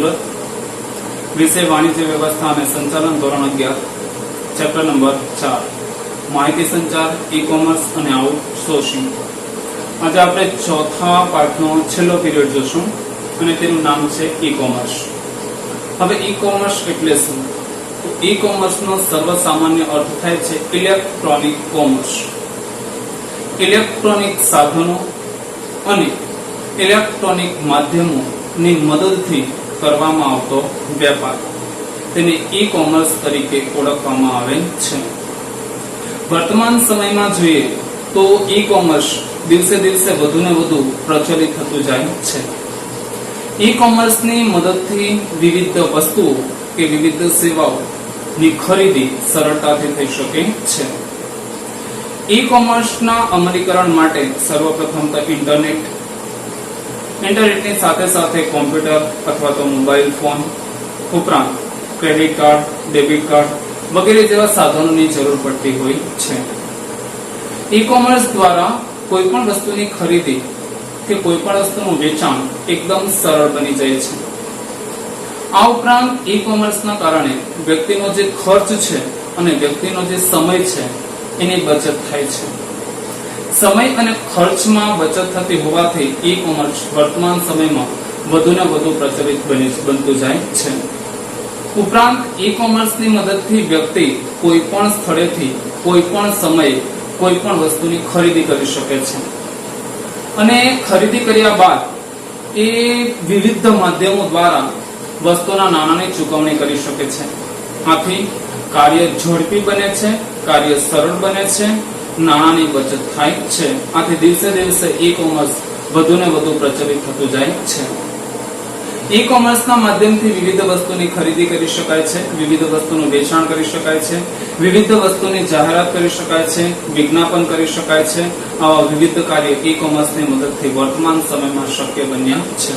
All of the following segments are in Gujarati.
સુરત. વિષય વાણિજ્ય વ્યવસ્થા અને સંચાલન ધોરણ 11, ચેપ્ટર નંબર 4, માહિતી સંચાર, ઈ કોમર્સ અને આઉટસોર્સિંગ. આજે આપણે ચોથા પાઠનો છેલ્લો પીરિયડ જોશું અને તેનું નામ છે ઈ કોમર્સ. હવે ઈ કોમર્સ એટલે શું? તો ઈ કોમર્સનો સર્વસામાન્ય અર્થ થાય છે ઇલેક્ટ્રોનિક કોમર્સ. ઇલેક્ટ્રોનિક સાધનો અને ઇલેક્ટ્રોનિક માધ્યમોની મદદથી કરવામાં આવતો વેપાર, તેને ઈ કોમર્સ તરીકે ઓળખવામાં આવે છે. વર્તમાન સમયમાં જોઈએ તો ઈ કોમર્સ દિવસે દિવસે વધુ ને વધુ પ્રચલિત થતું જાય છે. ઈ કોમર્સની મદદથી વિવિધ વસ્તુઓ કે વિવિધ સેવાઓની ખરીદી સરળતાથી થઈ શકે છે. ઈ કોમર્સના અમલીકરણ માટે સર્વપ્રથમ તો ઇન્ટરનેટની સાથે સાથે કોમ્પ્યુટર અથવા તો મોબાઈલ ફોન ઉપરાંત ક્રેડિટ કાર્ડ, ડેબિટ કાર્ડ વગેરે જેવા સાધનોની જરૂર પડતી હોય છે. ઈ કોમર્સ દ્વારા કોઈ પણ વસ્તુની ખરીદી કે કોઈ પણ વસ્તુનું વેચાણ એકદમ સરળ બની જાય છે. આ ઉપરાંત ઈ કોમર્સના કારણે વ્યક્તિનો જે ખર્ચ છે અને વ્યક્તિનો જે સમય છે એની બચત થાય છે. સમય અને ખર્ચમાં બચત થતી હોવાથી ઈ કોમર્સ વર્તમાન સમયમાં વધુ ને વધુ પ્રચલિત બનતું જાય છે. ઉપરાંત ઈ કોમર્સની મદદથી વ્યક્તિ કોઈ પણ સ્થળેથી કોઈ પણ સમયે કોઈ પણ વસ્તુની ખરીદી કરી શકે છે અને ખરીદી કર્યા બાદ એ વિવિધ માધ્યમો દ્વારા વસ્તુના નાણાંની ચૂકવણી કરી શકે છે. આથી કાર્ય ઝડપી બને છે, કાર્ય સરળ બને છે, નાણાંની બચત થાય છે. આથી દિવસે દિવસે ઈ કોમર્સ વધુ ને વધુ પ્રચલિત થતું જાય છે. ઈ કોમર્સના માધ્યમથી વિવિધ વસ્તુની ખરીદી કરી શકાય છે, વિવિધ વસ્તુનું વેચાણ કરી શકાય છે, વિવિધ વસ્તુની જાહેરાત કરી શકાય છે, વિજ્ઞાપન કરી શકાય છે. આવા વિવિધ કાર્ય ઈ કોમર્સની મદદથી વર્તમાન સમયમાં શક્ય બન્યા છે.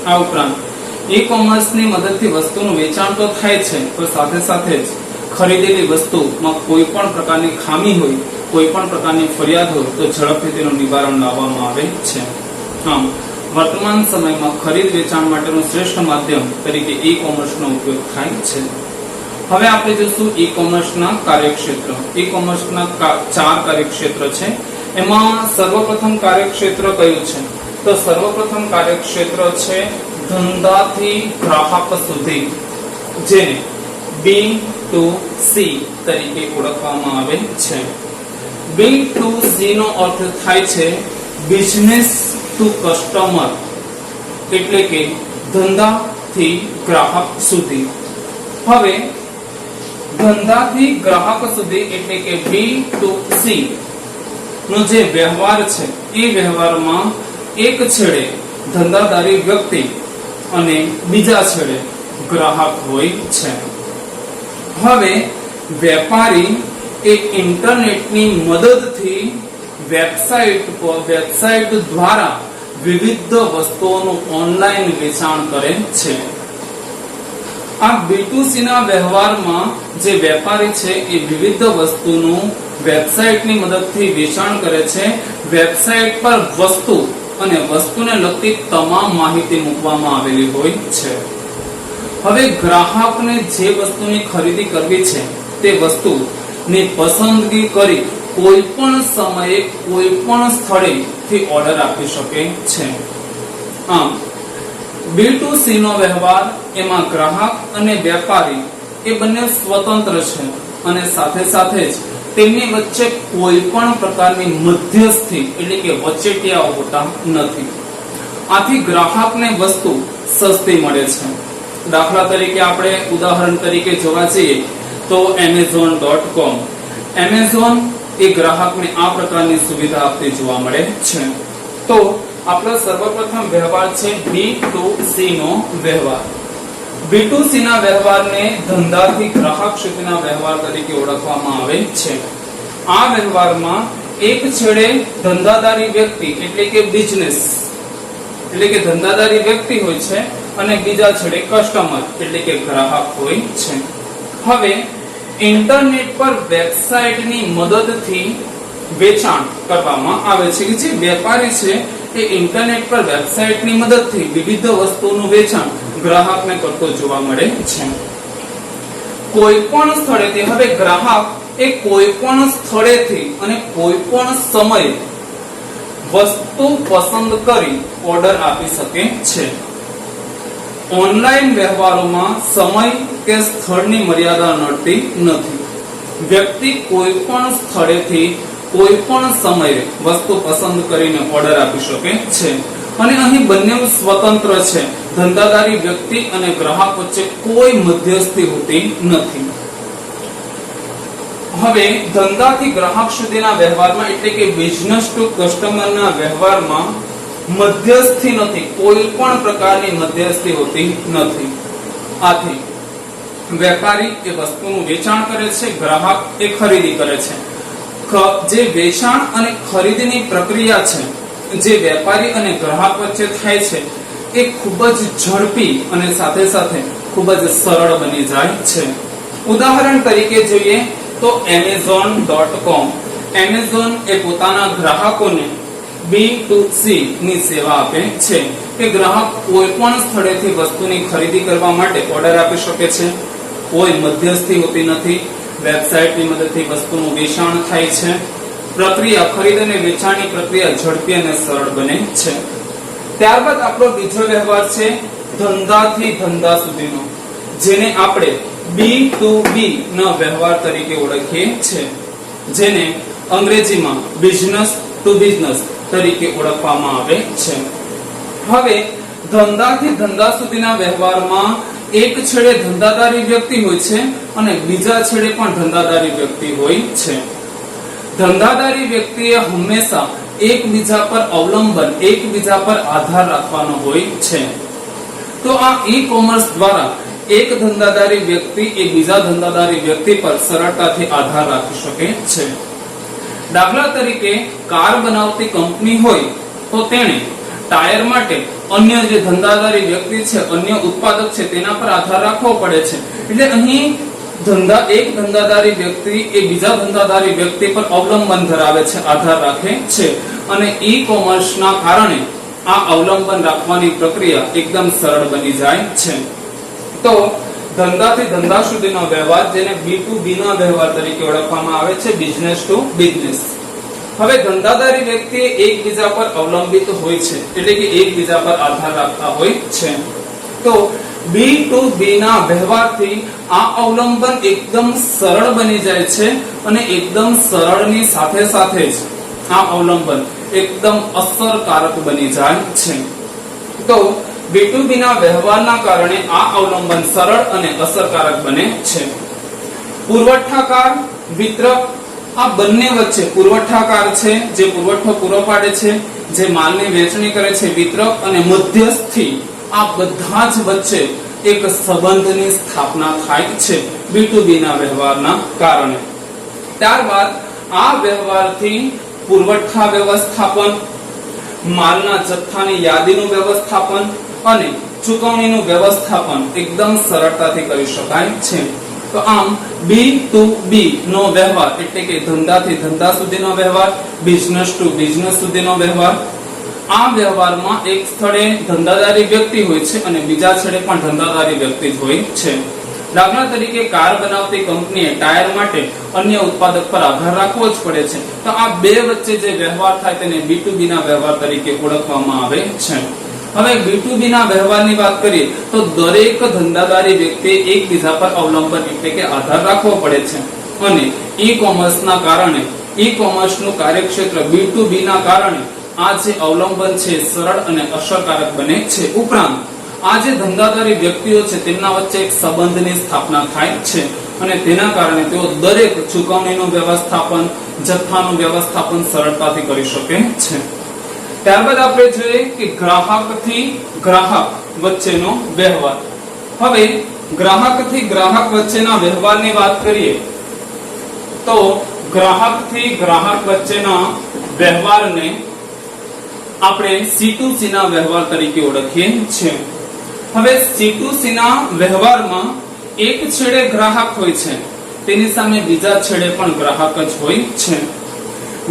આ ઉપરાંત ઈ કોમર્સની મદદથી વસ્તુનું વેચાણ તો થાય છે, પણ સાથે સાથે જ ખરીદેલી વસ્તુમાં કોઈ પણ પ્રકારની ખામી હોય, કોઈ પણ પ્રકારની ફરિયાદ હોય તો ઝડપથી તેનું નિવારણ લાવવામાં આવે છે. આમ વર્તમાન સમયમાં ખરીદ વેચાણ માટેનું શ્રેષ્ઠ માધ્યમ તરીકે ઈ કોમર્સનો ઉપયોગ થાય છે. હવે આપણે જોશું ઈ કોમર્સના કાર્યક્ષેત્ર. ઈ કોમર્સના 4 કાર્યક્ષેત્ર છે. એમાં સર્વપ્રથમ કાર્યક્ષેત્ર કયું છે? તો સર્વપ્રથમ કાર્યક્ષેત્ર છે ધંધાથી ગ્રાહક સુધી, જેને B2C તરીકે ઓળખવામાં આવે છે. B2C નો અર્થ થાય છે બિઝનેસ ટુ કસ્ટમર, એટલે કે ધંધાથી ગ્રાહક સુધી. હવે ધંધાથી ગ્રાહક સુધી એટલે કે B2C નો જે વ્યવહાર છે એ વ્યવહારમાં એક છેડે ધંધાદારી વ્યક્તિ અને બીજા છેડે ગ્રાહક હોય છે. હવે વેપારી એ ઇન્ટરનેટની મદદથી વેબસાઇટ દ્વારા વિવિધ વસ્તુઓનું ઓનલાઈન વેચાણ કરે છે. આ B2C ના વ્યવહારમાં જે વેપારી છે એ વિવિધ વસ્તુનું વેબસાઇટની મદદથી વેચાણ કરે છે. વેબસાઇટ પર વસ્તુ અને વસ્તુને લગતી તમામ માહિતી મૂકવામાં આવેલી હોય છે. હવે ગ્રાહકને જે વસ્તુની ખરીદી કરવી છે તે વસ્તુની પસંદગી કરી કોઈ પણ સમયે કોઈ પણ સ્થળેથી ઓર્ડર આપી શકે છે. આમ B2C નો વ્યવહાર એમાં ગ્રાહક અને વેપારી એ બંને સ્વતંત્ર છે અને સાથે સાથે જ તેમની વચ્ચે કોઈ પણ પ્રકારની મધ્યસ્થી એટલે કે વચેટિયાઓ હોતા નથી. આથી ગ્રાહકને વસ્તુ સસ્તી મળે છે. દાખલા તરીકે આપણે ઉદાહરણ તરીકે જોવા જઈએ તો Amazon.com. Amazon એ ગ્રાહકને આ પ્રકારની સુવિધા આપતી જોવા મળે છે. તો આપણો સર્વપ્રથમ વ્યવહાર છે B2C નો વ્યવહાર. B2C ના વ્યવહારને ધંધાથી ગ્રાહક સુધીના વ્યવહાર તરીકે ઓળખવામાં આવે છે. આ વ્યવહારમાં એક છેડે ધંધાદારી વ્યક્તિ એટલે કે બિઝનેસ એટલે કે ધંધાદારી વ્યક્તિ હોય છે અને બીજા છેડે કસ્ટમર એટલે કે ગ્રાહક હોય છે. હવે ઇન્ટરનેટ પર વેબસાઇટની મદદથી વેચાણ કરવામાં આવે છે કે જે વેપારી છે એ ઇન્ટરનેટ પર વેબસાઇટની મદદથી વિવિધ વસ્તુઓનું વેચાણ ગ્રાહકને કરતો જોવા મળે છે. કોઈ પણ સ્થળેથી, હવે ગ્રાહક એ કોઈ પણ સ્થળેથી અને કોઈ પણ સમયે વસ્તુ પસંદ કરી ઓર્ડર આપી શકે છે. ઓનલાઈન વ્યવહારોમાં સમય કે સ્થળની મર્યાદા નડતી નથી. વ્યક્તિ કોઈ પણ સ્થળેથી કોઈ પણ સમયે વસ્તુ પસંદ કરીને ઓર્ડર આપી શકે છે અને અહીં બંને સ્વતંત્ર છે. ધંધાદારી વ્યક્તિ અને ગ્રાહક વચ્ચે કોઈ મધ્યસ્થી હોતી નથી. હવે ધંધાથી ગ્રાહક સુધીના વ્યવહારમાં એટલે કે બિઝનેસ ટુ કસ્ટમરના વ્યવહારમાં મધ્યસ્થી નથી, કોઈ પણ પ્રકારની મધ્યસ્થી હોતી નથી. આથી વેપારી એ વસ્તુનું વેચાણ કરે છે, ગ્રાહક એ ખરીદી કરે છે. જે વેચાણ અને ખરીદીની પ્રક્રિયા છે, જે વેપારી અને ગ્રાહક વચ્ચે થાય છે, એ ખૂબ જ ઝડપી અને સાથે સાથે ખૂબ જ સરળ બની જાય છે. ઉદાહરણ તરીકે જોઈએ તો Amazon.com. Amazon એ પોતાના ગ્રાહકોને B2C ની સેવા આપે છે કે ગ્રાહક કોઈ પણ સ્થળેથી વસ્તુની ખરીદી કરવા માટે ઓર્ડર આપી શકે છે. કોઈ મધ્યસ્થી હોતી નથી. વેબસાઇટની મદદથી વસ્તુનું વેચાણ થાય છે. પ્રક્રિયા, ખરીદ અને વેચાણની પ્રક્રિયા ઝડપી અને સરળ બને છે. ત્યારબાદ આપણો બીજો વ્યવહાર છે ધંધાથી ધંધા સુધીનો, જેને આપણે B2B ના વ્યવહાર તરીકે ઓળખીએ છીએ, જેને અંગ્રેજીમાં બિઝનેસ ટુ બિઝનેસ તરીકે ઓળખવામાં આવે છે. હવે ધંધાથી ધંધા સુધીના વ્યવહારમાં એક છેડે ધંધાદારી વ્યક્તિ હોય છે અને બીજા છેડે પણ ધંધાદારી વ્યક્તિ હોય છે. ધંધાદારી વ્યક્તિએ હંમેશા એકબીજા પર અવલંબન, એકબીજા પર આધાર રાખવાનો હોય છે. તો આ ઈ-કોમર્સ દ્વારા એક ધંધાદારી વ્યક્તિ એ બીજા ધંધાદારી વ્યક્તિ પર સરળતાથી આધાર રાખી શકે છે. દાખલા તરીકે કાર બનાવતી કંપની હોય તો તેણે ટાયર માટે અન્ય જે ધંધાદારી વ્યક્તિ છે, અન્ય ઉત્પાદક છે, તેના પર આધાર રાખવો પડે છે. એટલે અહીં એક ધંધાદારી વ્યક્તિ એ બીજા ધંધાદારી વ્યક્તિ પર અવલંબન ધરાવે છે, આધાર રાખે છે. અને ઈ-કોમર્સ ના કારણે આ અવલંબન રાખવાની પ્રક્રિયા એકદમ સરળ બની જાય છે. તો ધંધાથી ધંધા સુધીનો વ્યવહાર, જેને B2B ના વ્યવહાર તરીકે ઓળખવામાં આવે છે, બિઝનેસ ટુ બિઝનેસ. હવે ધંધાદારી વ્યક્તિ એકબીજા પર અવલંબિત હોય છે, એટલે કે એકબીજા પર આધાર રાખતા હોય છે. તો B2B ના વ્યવહારથી આ અવલંબન એકદમ સરળ બની જાય છે અને એકદમ સરળની સાથે સાથે જ આ અવલંબન એકદમ અસરકારક બની જાય છે. તો B2B ના વ્યવહારના કારણે આ અવલંબન સરળ અને અસરકારક બને છે. પુરવઠાકાર, વિતરક, આ બંને વચ્ચે પુરવઠાકાર છે જે પુરવઠો પૂરો પાડે છે, જે માલની વેચણી કરે છે, વિતરક અને મધ્યસ્થી, આ બધા જ વચ્ચે એક સંબંધની સ્થાપના થાય છે B2B ના વ્યવહારના કારણે. ત્યારબાદ આ વ્યવહારથી પુરવઠા વ્યવસ્થાપન, માલના જથ્થાની યાદીનું વ્યવસ્થાપન અને ચૂકવણીનું વ્યવસ્થાપન એકદમ સરળતાથી કરી શકાય છે. તો આમ B2B નો વ્યવહાર એટલે કે ધંધાથી ધંધા સુધીનો વ્યવહાર, બિઝનેસ ટુ બિઝનેસ સુધીનો વ્યવહાર. આ વ્યવહારમાં એક સ્થળે ધંધાદારી વ્યક્તિ હોય છે અને બીજા છેડે પણ ધંધાદારી વ્યક્તિ જ હોય છે. દાખલા તરીકે કાર બનાવતી કંપનીએ ટાયર માટે અન્ય ઉત્પાદક પર આધાર રાખવો જ પડે છે. તો આ બે વચ્ચે જે વ્યવહાર થાય તેને B2B ના વ્યવહાર તરીકે ઓળખવામાં આવે છે. હવે B2B ના વ્યવહારની વાત કરીએ તો દરેક ધંધાદારી વ્યક્તિ એકબીજા પર અવલંબન એટલે કે આધાર રાખવો પડે છે. અને ઈ-કોમર્સ ના કારણે, ઈ-કોમર્સ નું કાર્યક્ષેત્ર B2B ના કારણે આ જે અવલંબન છે સરળ અને અસરકારક બને છે. ઉપરાંત આ જે ધંધાદારી વ્યક્તિઓ છે તેમના વચ્ચે એક સંબંધની સ્થાપના થાય છે અને તેના કારણે તેઓ દરેક ચૂકવણીનું વ્યવસ્થાપન, જથ્થાનું વ્યવસ્થાપન સરળતાથી કરી શકે છે. ત્યારબાદ આપણે જોઈએ કે ગ્રાહકથી ગ્રાહક વચ્ચેનો વ્યવહાર. હવે ગ્રાહકથી ગ્રાહક વચ્ચેના વ્યવહારની વાત કરીએ તો ગ્રાહકથી ગ્રાહક વચ્ચેના વ્યવહારને આપણે C2C ના વ્યવહાર તરીકે ઓળખીએ છીએ. હવે C2C ના વ્યવહારમાં એક છેડે ગ્રાહક હોય છે, તેની સામે બીજા છેડે પણ ગ્રાહક જ હોય છે.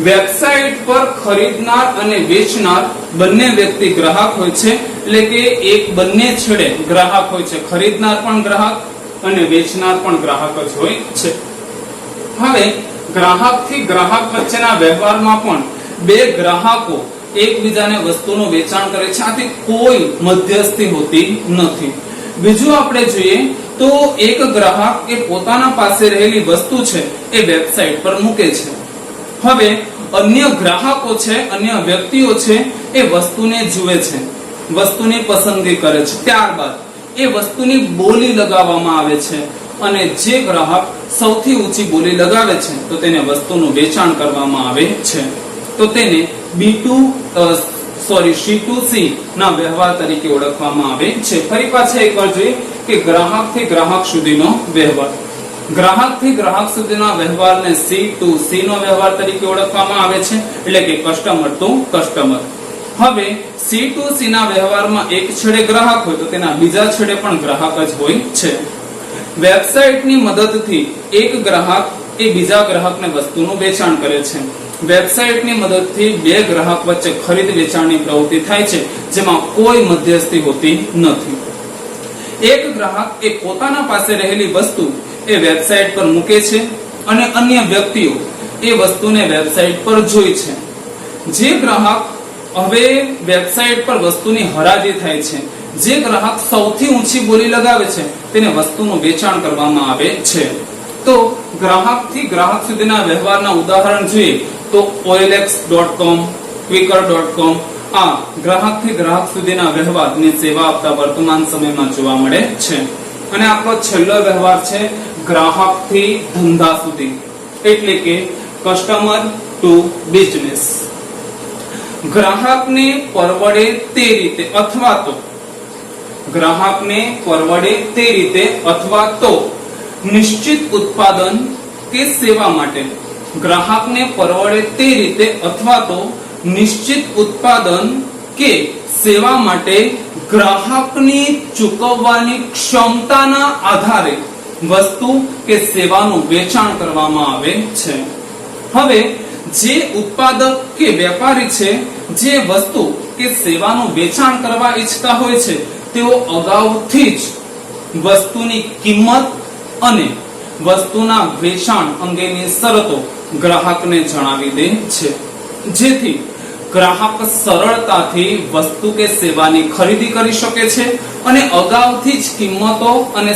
વેબસાઇટ પર ખરીદનાર અને વેચનાર બંને વ્યક્તિ ગ્રાહક હોય છે એટલે કે એક બંને છેડે ગ્રાહક હોય છે, ખરીદનાર પણ ગ્રાહક અને વેચનાર પણ ગ્રાહક જ હોય છે. હવે ગ્રાહક થી ગ્રાહક વચ્ચેના વ્યવહારમાં પણ બે ગ્રાહકો એકબીજાને વસ્તુનું વેચાણ કરે છે, આથી કોઈ મધ્યસ્થી હોતી નથી. બીજું આપણે જોઈએ તો એક ગ્રાહક એ પોતાના પાસે રહેલી વસ્તુ છે એ વેબસાઇટ પર મૂકે છે. હવે અન્ય ગ્રાહકો છે, અન્ય વ્યક્તિઓ છે એ વસ્તુને જુએ છે, વસ્તુની પસંદગી કરે છે, ત્યારબાદ એ વસ્તુની બોલી લગાવવામાં આવે છે અને જે ગ્રાહક સૌથી ઊંચી બોલી લગાવે છે તો તેને વસ્તુનું વેચાણ કરવામાં આવે છે. તો તેને C2C ના વ્યવહાર તરીકે ઓળખવામાં આવે છે. ફરી પાછા એકવાર જોઈએ કે ગ્રાહક થી ગ્રાહક સુધીનો વ્યવહાર. ગ્રાહક થી ગ્રાહક સુધીના વ્યવહારને C2C નો વ્યવહાર તરીકે ઓળખવામાં આવે છે, એટલે કે કસ્ટમર ટુ કસ્ટમર. હવે C2C ના વ્યવહારમાં એક છેડે ગ્રાહક હોય તો તેના બીજા છેડે પણ ગ્રાહક જ હોય છે. વેબસાઇટની મદદથી એક ગ્રાહક એ બીજા ગ્રાહકને વસ્તુનું વેચાણ કરે છે. વેબસાઇટની મદદથી બે ગ્રાહક વચ્ચે ખરીદ વેચાણની પ્રવૃત્તિ થાય છે, જેમાં કોઈ મધ્યસ્થી હોતી નથી. એક ગ્રાહક એ પોતાના પાસે રહેલી વસ્તુ એ વેબસાઇટ પર મૂકે છે અને અન્ય વ્યક્તિઓ એ વસ્તુને વેબસાઇટ પર જોઈ છે. જે ગ્રાહક હવે વેબસાઇટ પર વસ્તુની હરાજી થાય છે, જે ગ્રાહક સૌથી ઊંચી બોલી લગાવે છે તેને વસ્તુનું વેચાણ કરવામાં આવે છે. તો ગ્રાહક થી ગ્રાહક સુધીના વ્યવહારના ઉદાહરણ જોઈએ તો OLX.com, Quikr.com આ ગ્રાહક થી ગ્રાહક સુધીના વ્યવહારની સેવા આપતા વર્તમાન સમયમાં જોવા મળે છે. અને આપણો છેલ્લો વ્યવહાર છે ગ્રાહક થી ધંધા સુધી, એટલે કે કસ્ટમર ટુ બિઝનેસ. ગ્રાહકને પરવડે તે રીતે અથવા તો ગ્રાહકને પરવડે તે રીતે અથવા તો નિશ્ચિત ઉત્પાદન કે સેવા માટે, ગ્રાહકને પરવડે તે રીતે અથવા તો નિશ્ચિત ઉત્પાદન કે સેવા માટે ગ્રાહકની ચૂકવવાની ક્ષમતાના આધારે વસ્તુ કે સેવાનું વેચાણ કરવામાં આવે છે. હવે જે ઉત્પાદક કે વેપારી છે જે વસ્તુ કે સેવાનું વેચાણ કરવા ઈચ્છતા હોય છે તેઓ અગાઉથી જ વસ્તુની કિંમત અને વસ્તુના વેચાણ અંગેની શરતો ગ્રાહકને જણાવી દે છે, જેથી ગ્રાહક સરળતાથી વસ્તુ કે સેવાની ખરીદી કરી શકે છે અને અગાઉથી જ કિંમતો અને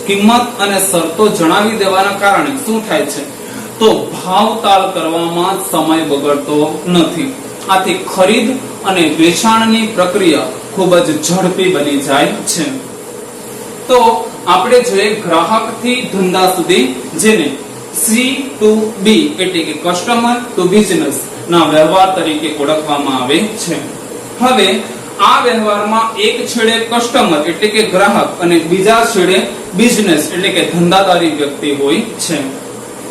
કિંમત અને શરતો જણાવી દેવાના કારણે શું થાય છે તો ભાવતાલ કરવામાં સમય બગડતો નથી. આથી ખરીદ અને વેચાણની પ્રક્રિયા ખૂબ જ ઝડપી બની જાય છે. તો આપણે જોઈએ ગ્રાહક થી ધંધા સુધી, જેને C2B એટલે કે કસ્ટમર ટુ બિઝનેસ ના વ્યવહાર તરીકે ઓળખવામાં આવે છે. હવે આ વ્યવહારમાં એક છેડે કસ્ટમર એટલે કે ગ્રાહક અને બીજા છેડે બિઝનેસ એટલે કે ધંધાદારી વ્યક્તિ હોય છે.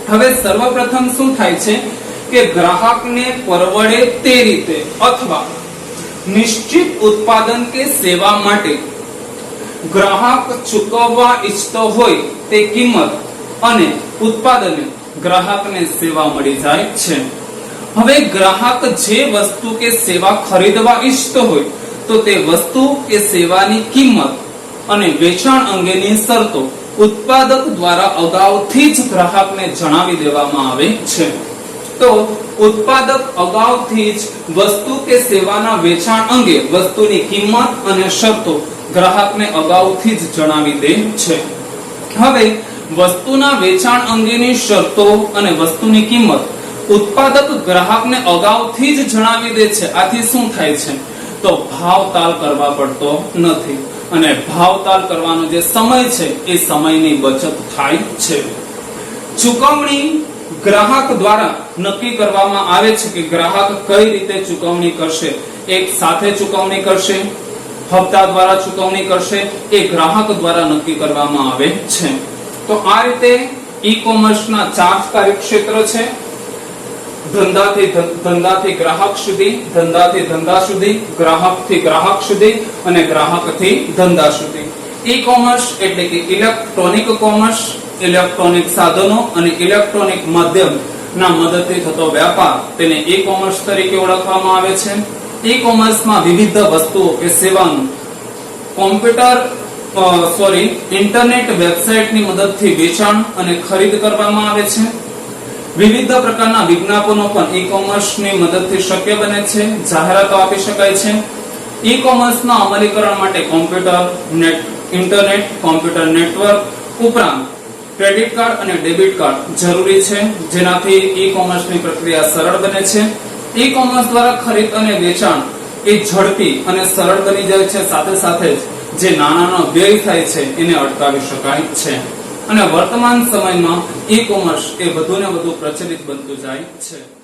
હવે સર્વપ્રથમ શું થાય છે કે ગ્રાહકને પરવડે તે રીતે અથવા નિશ્ચિત ઉત્પાદન કે સેવા માટે ગ્રાહક ચૂકવવા ઈચ્છતો હોય તે કિંમત અને ઉત્પાદને ગ્રાહકને સેવા મળી જાય છે. હવે ગ્રાહક જે વસ્તુ કે સેવા ખરીદવા ઈચ્છતો હોય તો તે વસ્તુ કે સેવાની કિંમત અને વેચાણ અંગેની શરતો ઉત્પાદક દ્વારા અગાઉથી જ ગ્રાહકને જણાવી દેવામાં આવે છે. તો ઉત્પાદક અગાઉથી જ વસ્તુ કે સેવાના વેચાણ અંગે વસ્તુની કિંમત અને શરતો ગ્રાહકને અગાઉથી જ જણાવી દે છે. હવે વસ્તુના વેચાણ અંગેની શરતો અને વસ્તુની કિંમત ઉત્પાદક ગ્રાહકને અગાઉથી જ જણાવી દે છે. આથી શું થાય છે તો ભાવતાલ કરવા પડતો નથી અને ભાવતાલ કરવાનો જે સમય છે એ સમયની બચત થાય છે. ચૂકવણી ગ્રાહક દ્વારા નક્કી કરવામાં આવે છે કે ગ્રાહક કઈ રીતે ચૂકવણી કરશે. એક સાથે ચૂકવણી કરશે, હપ્તા દ્વારા ચૂકવણી કરશે, એ ગ્રાહક દ્વારા નક્કી કરવામાં આવે છે. તો આ રીતે ઈ-કોમર્સ ના 4 કાર્યક્ષેત્ર છે: ધંધાથી ગ્રાહક સુધી, ધંધાથી ધંધા સુધી, ગ્રાહકથી ગ્રાહક સુધી અને ગ્રાહકથી ધંધા સુધી. ઈ-કોમર્સ એટલે કે ઇલેક્ટ્રોનિક કોમર્સ, ઇલેક્ટ્રોનિક સાધનો અને ઇલેક્ટ્રોનિક માધ્યમ ના મદદથી થતો વ્યાપાર તેને ઈ-કોમર્સ તરીકે ઓળખવામાં આવે છે. ઈ કોમર્સમાં વિવિધ વસ્તુઓ કે સેવાનું ઇન્ટરનેટ વેબસાઇટની મદદથી વેચાણ અને ખરીદ કરવામાં આવે છે. વિવિધ પ્રકારના વિજ્ઞાપનો પણ ઈ કોમર્સની મદદથી શક્ય બને છે, જાહેરાતો આપી શકાય છે. ઈ કોમર્સના અમલીકરણ માટે ઇન્ટરનેટ, કોમ્પ્યુટર નેટવર્ક ઉપરાંત ક્રેડિટ કાર્ડ અને ડેબિટ કાર્ડ જરૂરી છે, જેનાથી ઈ કોમર્સની પ્રક્રિયા સરળ બને છે. ઈ કોમર્સ દ્વારા ખરીદ અને વેચાણ એ ઝડપી અને સરળ બની જાય છે. સાથે સાથે જે નાણાંનો વ્યય થાય છે એને અટકાવી શકાય છે અને વર્તમાન સમયમાં ઈ કોમર્સ એ વધુ ને વધુ પ્રચલિત બનતું જાય છે.